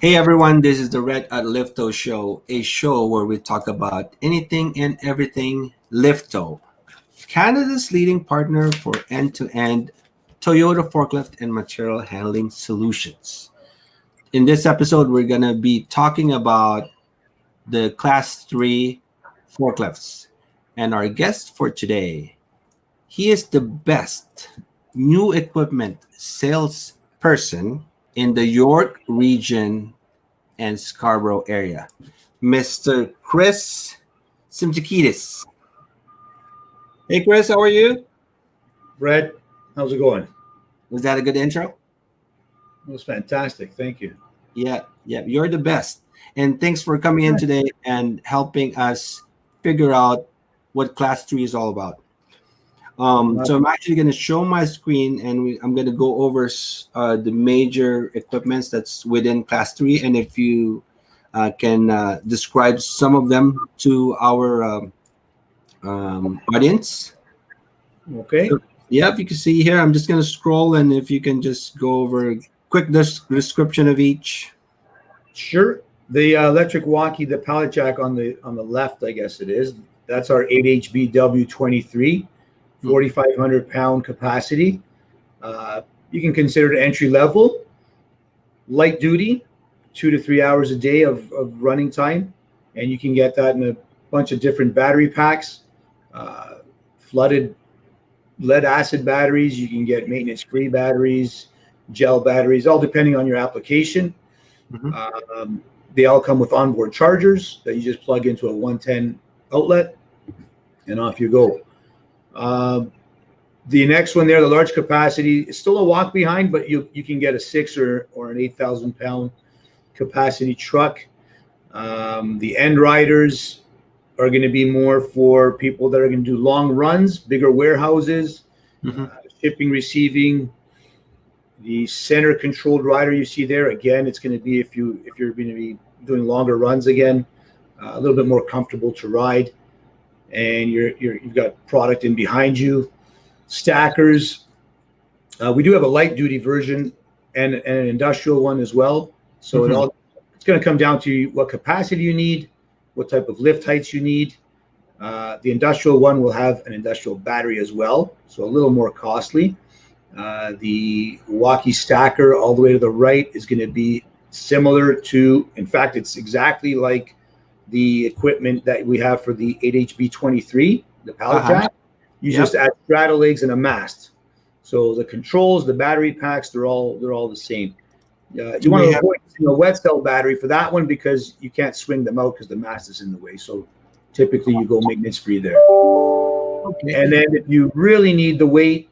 Hey everyone, this is the Red at Lifto Show, a show where we talk about anything and everything Lifto, Canada's leading partner for end to end Toyota forklift and material handling solutions. In this episode, we're going to be talking about the Class 3 forklifts. And our guest for today, he is the best new equipment salesperson in the York region and Scarborough area, Mr. Chris Simtikidis. Hey, Chris, how are you? Brett, how's it going? Was that a good intro? It was fantastic. Thank you. Yeah, you're the best. And thanks for coming in today and helping us figure out what Class 3 is all about. So I'm actually going to show my screen and I'm going to go over the major equipments that's within Class 3. And if you can describe some of them to our audience. Okay. So, yeah, if you can see here, I'm just going to scroll, and if you can just go over a quick description of each. Sure. The electric walkie, the pallet jack on the left, I guess it is. That's our 8HBW23, 4,500 pound capacity. You can consider it entry level, light duty, 2 to 3 hours a day of running time, and you can get that in a bunch of different battery packs, flooded lead acid batteries. You can get maintenance free batteries, gel batteries, all depending on your application. They all come with onboard chargers that you just plug into a 110 outlet and off you go. The next one there, the large capacity, is still a walk behind, but you can get a 6 or an 8,000 pound capacity truck. The end riders are going to be more for people that are going to do long runs, bigger warehouses, shipping, receiving. The center controlled rider you see there, again, it's going to be if you're going to be doing longer runs again, a little bit more comfortable to ride, and you've got product in behind you. Stackers, we do have a light duty version and an industrial one as well. So it's going to come down to what capacity you need, what type of lift heights you need. The industrial one will have an industrial battery as well, so a little more costly. The Milwaukee Stacker all the way to the right is going to be similar to, in fact, it's exactly like the equipment that we have for the 8HB23, the pallet jack. You just add straddle legs and a mast. So the controls, the battery packs, they're all the same. You want to avoid using a wet cell battery for that one because you can't swing them out because the mast is in the way. So typically you go maintenance free there. Okay. And then if you really need the weight,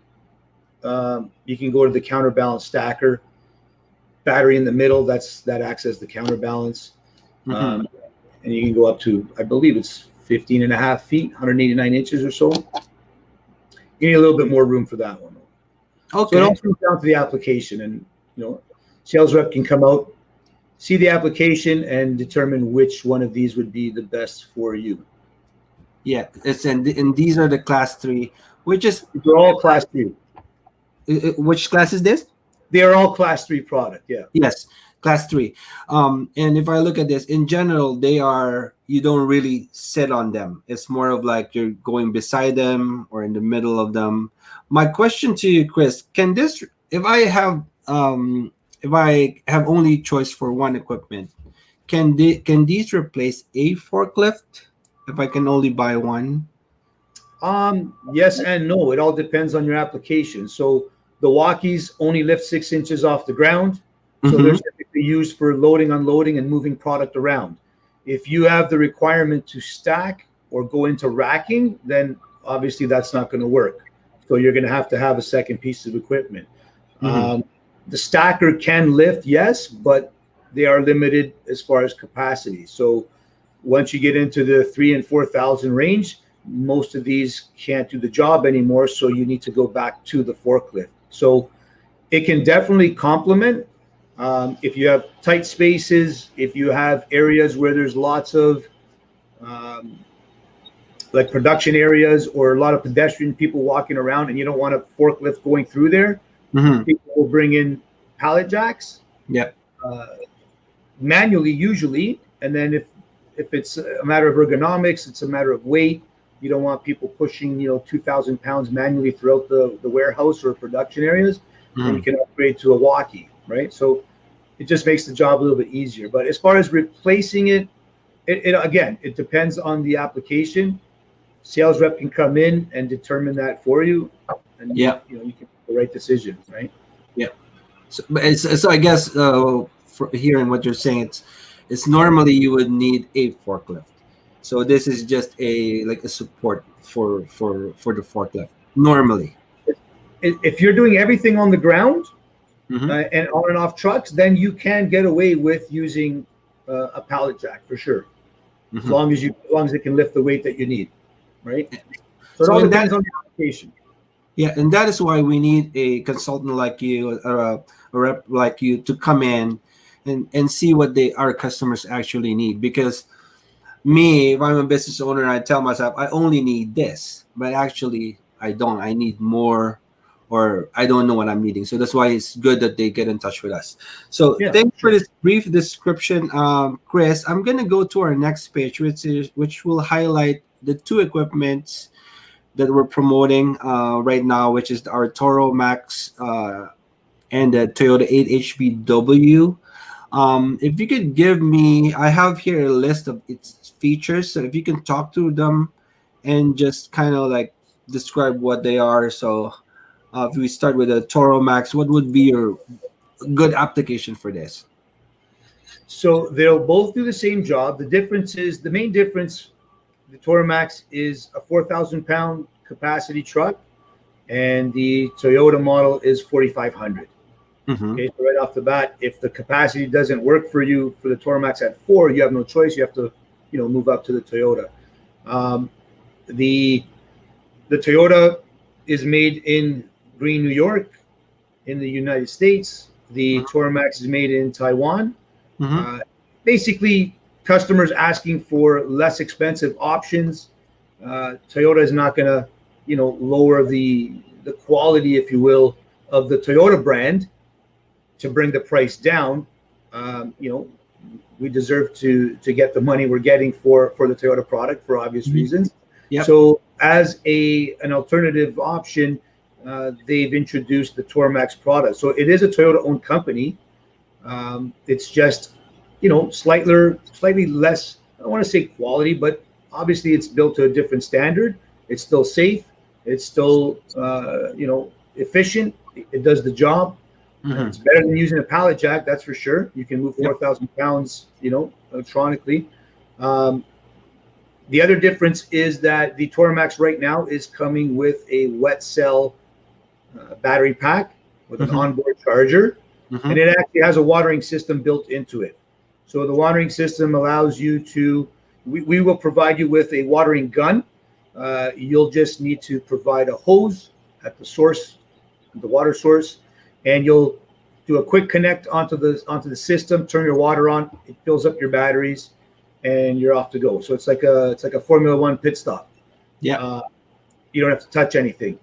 you can go to the counterbalance stacker. Battery in the middle, that acts as the counterbalance. And you can go up to, I believe it's 15 and a half feet, 189 inches or so. You need a little bit more room for that one. Okay. So it all comes down to the application, and sales rep can come out, see the application, and determine which one of these would be the best for you. Yeah, and these are the Class 3, they're all Class 3. Which class is this? They are all Class 3 product. Yeah. Yes, Class 3. And if I look at this in general, you don't really sit on them. It's more of like you're going beside them or in the middle of them. My question to you, Chris, if I have only choice for one equipment, can these replace a forklift if I can only buy one? Yes and no. It all depends on your application. So the walkies only lift 6 inches off the ground. So they're typically used for loading, unloading, and moving product around. If you have the requirement to stack or go into racking, then obviously that's not going to work. So you're going to have a second piece of equipment. The stacker can lift, yes, but they are limited as far as capacity. So once you get into the 3,000 and 4,000 range, most of these can't do the job anymore. So you need to go back to the forklift. So it can definitely complement. If you have tight spaces, if you have areas where there's lots of like production areas or a lot of pedestrian people walking around and you don't want a forklift going through there, people will bring in pallet jacks. Yep. manually usually, and then if it's a matter of ergonomics, it's a matter of weight. You don't want people pushing 2,000 pounds manually throughout the warehouse or production areas. Then you Mhm. can upgrade to a walkie, right? So it just makes the job a little bit easier. But as far as replacing it, again, it depends on the application. Sales rep can come in and determine that for you, and Yeah. you can make the right decision, right? Yeah. So I guess for hearing what you're saying, it's normally you would need a forklift. So this is just a like a support for the forklift normally. If you're doing everything on the ground Mm-hmm. and on and off trucks, then you can get away with using a pallet jack for sure, as Mm-hmm. long as it can lift the weight that you need, right? So it So all in that depends on the application. Yeah, and that is why we need a consultant like you or a rep like you to come in and see what our customers actually need. Because me, if I'm a business owner, I tell myself I only need this, but actually I don't. I need more, or I don't know what I'm needing. So that's why it's good that they get in touch with us. So Yeah, thanks for sure. this brief description, Chris. I'm gonna go to our next page, which will highlight the two equipments that we're promoting right now, which is our Toro Max and the Toyota 8HBW. If you could give me, I have here a list of its features. So if you can talk through them and just kind of like describe what they are. So if we start with the Toro Max, what would be your good application for this? So they'll both do the same job. The main difference, the Toramax is a 4,000 pound capacity truck, and the Toyota model is 4,500. Mm-hmm. Okay, so right off the bat, if the capacity doesn't work for you for the Toramax at 4, you have no choice. You have to, move up to the Toyota. Um, the the Toyota is made in Green, New York, in the United States. The Toramax is made in Taiwan. Mm-hmm. Uh, Basically, customers asking for less expensive options. Toyota is not going to, lower the quality, if you will, of the Toyota brand to bring the price down. You know, we deserve to get the money we're getting for the Toyota product for obvious Mm-hmm. reasons. Yep. So as an alternative option, they've introduced the Toramax product. So it is a Toyota owned company. It's just, slightly less, I don't want to say quality, but obviously it's built to a different standard. It's still safe. It's still, efficient. It does the job. Mm-hmm. It's better than using a pallet jack, that's for sure. You can move Yep. 4,000 pounds, electronically. Um, the other difference is that the Toramax right now is coming with a wet cell battery pack with an Mm-hmm. onboard charger, Mm-hmm. and it actually has a watering system built into it. So the watering system allows you to, we will provide you with a watering gun. You'll just need to provide a hose at the source, the water source, and you'll do a quick connect onto the system, turn your water on, it fills up your batteries, and you're off to go. So it's like a Formula One pit stop. Yeah. You don't have to touch anything.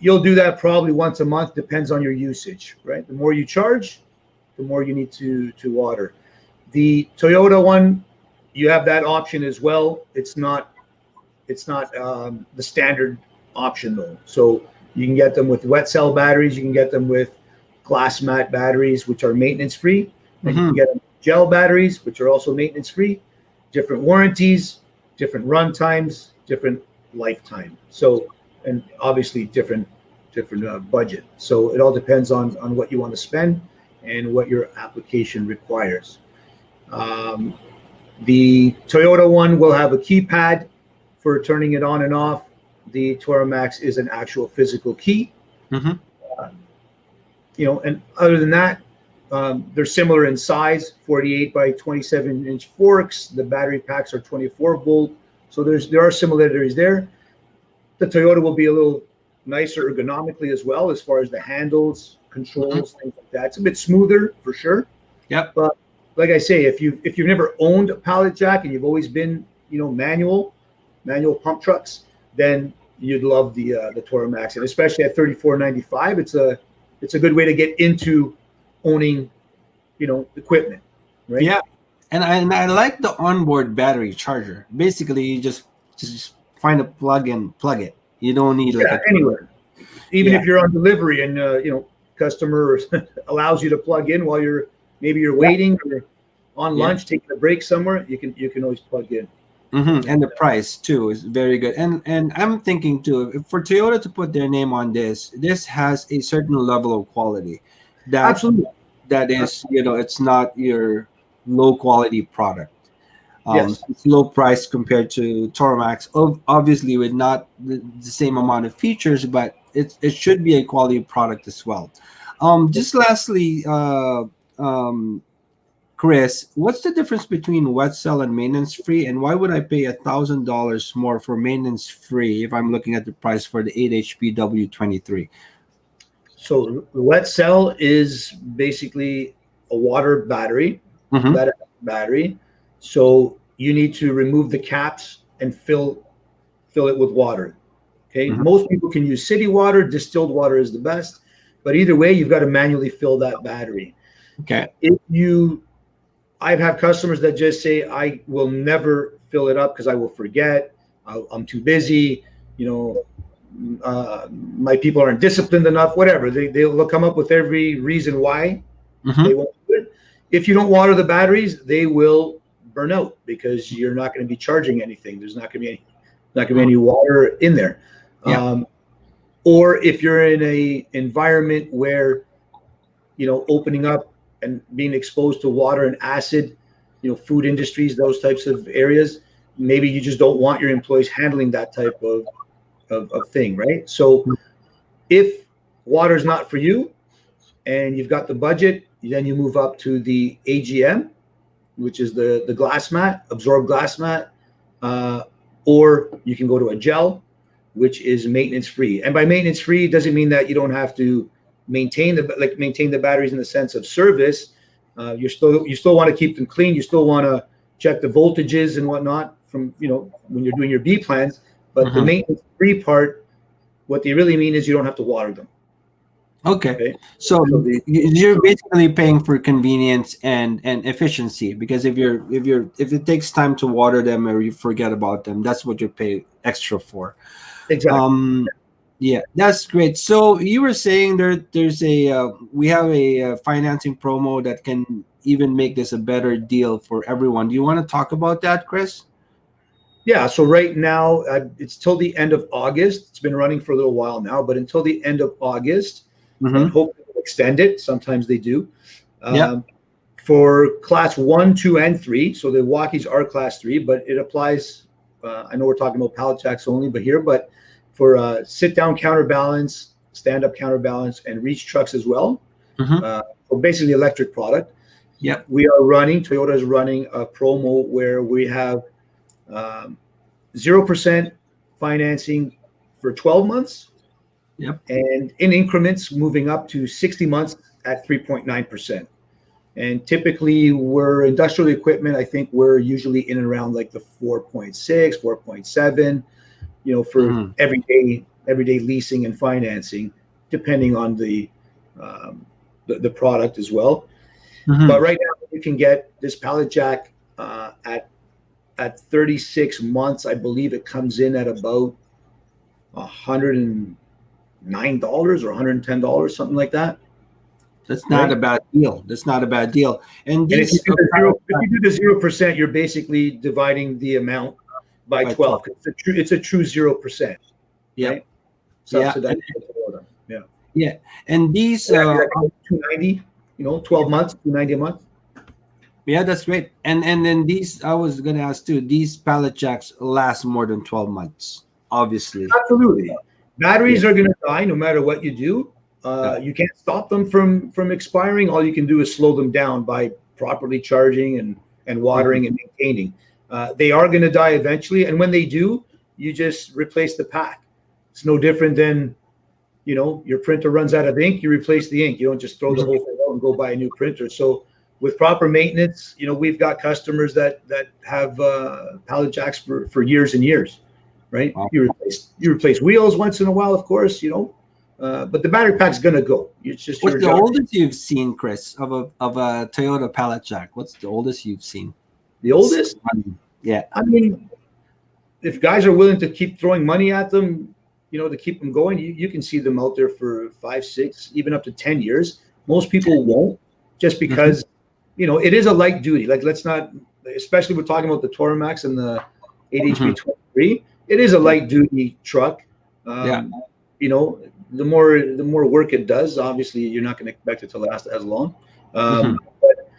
You'll do that probably once a month, depends on your usage, right? The more you charge, the more you need to water. The Toyota one, you have that option as well. It's not the standard option though. So you can get them with wet cell batteries. You can get them with glass mat batteries, which are maintenance free. And you Mm-hmm. can get them with gel batteries, which are also maintenance free. Different warranties, different run times, different lifetime. So, and obviously different budget. So it all depends on what you want to spend and what your application requires. The Toyota one will have a keypad for turning it on and off. The Toramax is an actual physical key. Mm-hmm. And other than that, they're similar in size, 48 by 27-inch forks. The battery packs are 24 volt. So there are similarities there. The Toyota will be a little nicer ergonomically as well, as far as the handles, controls, things like that. It's a bit smoother for sure. Yep. But like I say, if you've never owned a pallet jack and you've always been, manual pump trucks, then you'd love the Toramax, and especially at $34.95, it's a good way to get into owning, equipment. right? Yeah, and I like the onboard battery charger. Basically, you just find a plug and plug it. You don't need like Yeah, a anywhere. Even yeah if you're on delivery and customer allows you to plug in while you're yeah waiting or on yeah. lunch, taking a break somewhere, you can always plug in. And the price too is very good. And I'm thinking too, for Toyota to put their name on this has a certain level of quality that Absolutely. that is, it's not your low quality product. Yes. It's low price compared to Toramax. Obviously, with not the same amount of features, but it should be a quality product as well. Just lastly, Chris, what's the difference between wet cell and maintenance free, and why would I pay $1,000 more for maintenance free if I'm looking at the price for the 8 HP W23? So the wet cell is basically a water battery, Mm-hmm. lead battery. So you need to remove the caps and fill it with water. Okay. Mm-hmm. Most people can use city water. Distilled water is the best, but either way, you've got to manually fill that battery. Okay. If you, I've had customers that just say, I will never fill it up because I will forget. I'm too busy. You know, my people aren't disciplined enough. Whatever they'll come up with every reason why they Mm-hmm. won't do it. If you don't water the batteries, they will burn out because you're not going to be charging anything. There's not going to be any water in there. Yeah. Or if you're in a environment where opening up and being exposed to water and acid, food industries, those types of areas, maybe you just don't want your employees handling that type of thing, right? So if water is not for you and you've got the budget, then you move up to the AGM, which is the glass mat, absorbed glass mat, or you can go to a gel, which is maintenance free. And by maintenance free, it doesn't mean that you don't have to maintain the batteries in the sense of service. You still want to keep them clean. You still want to check the voltages and whatnot from when you're doing your B plans. But the Mm-hmm. maintenance free part, what they really mean is you don't have to water them. Okay. Okay. So So you're basically paying for convenience and efficiency, because if it takes time to water them or you forget about them, that's what you pay extra for. exactly. Um, yeah, that's great. So you were saying there's we have a financing promo that can even make this a better deal for everyone. Do you want to talk about that, Chris? Yeah. So right now, it's till the end of August. It's been running for a little while now, but until the end of August, and Mm-hmm. hopefully they'll extend it. Sometimes they do. Yeah. For class 1, 2, and 3. So the walkies are class 3, but it applies. I know we're talking about pallet jacks only, but for sit down counterbalance, stand up counterbalance, and reach trucks as well. Mm-hmm. So basically, electric product. Yep. Toyota is running a promo where we have 0% financing for 12 months. Yep. And in increments moving up to 60 months at 3.9%. And typically we're industrial equipment. I think we're usually in and around like the 4.6, 4.7, for Mm-hmm. everyday leasing and financing, depending on the product as well. Mm-hmm. But right now you can get this pallet jack at 36 months. I believe it comes in at about $109 or $110, something like that. That's not Right. a bad deal. That's not a bad deal. And And if you these do the 0%, you're basically dividing the amount by by 12. It's a true 0%, yeah, right? yeah, Subsidized. Yeah. yeah. And these, Yeah, you're like 290, 12 months, 290 a month. yeah, that's great. And then these, I was gonna ask too. These pallet jacks last more than 12 months, obviously. Absolutely. Batteries are going to die no matter what you do. Yeah. You can't stop them from expiring. All you can do is slow them down by properly charging and watering and maintaining. They are going to die eventually, and when they do, you just replace the pack. It's no different than your printer runs out of ink, you replace the ink. You don't just throw the whole thing out and go buy a new printer. So with proper maintenance, we've got customers that have pallet jacks for years and years, right? Wow. You replace wheels once in a while, of course, But the battery pack's gonna go. It's just What's your the job. oldest you've seen, Chris, of a Toyota pallet jack? What's the oldest you've seen? The oldest, Yeah. I mean, if guys are willing to keep throwing money at them, to keep them going, you can see them out there for 5, 6, even up to 10 years. Most people won't, just Mhm. because, it is a light duty. Like, let's not, especially we're talking about the Toramax and the 8HP Mhm. 23. It is a Yeah. light duty truck. Yeah. The more work it does, obviously, you're not going to expect it to last as long. Mhm. But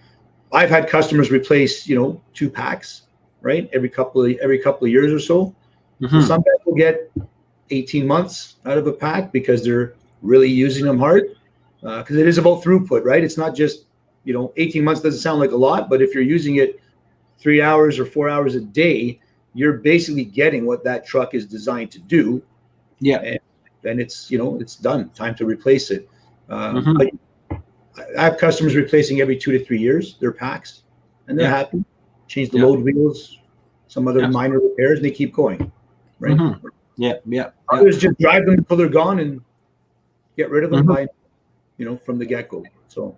I've had customers replace, 2 packs, right, every couple of years or so. So Mhm. some guys will get 18 months out of a pack because they're really using them hard. Because it is about throughput, right? It's not just 18 months doesn't sound like a lot, but if you're using it 3 hours or 4 hours a day, you're basically getting what that truck is designed to do, Yeah. and then it's done. Time to replace it. Mhm. But I have customers replacing every 2 to 3 years their packs, and they're Yeah. happy. Change the Yeah. load wheels, some other Yeah. minor repairs, and they keep going. Right? Mhm. Yeah. Yeah. Yeah. Others just drive them until they're gone and get rid of them Mhm. by from the get go. So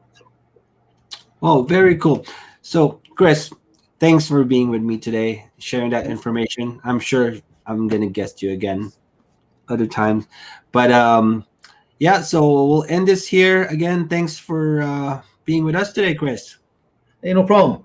Oh, very cool. So, Chris, thanks for being with me today, sharing that information. I'm sure I'm gonna guest you again other times, but yeah. So we'll end this here again. Thanks for being with us today, Chris. hey, no problem.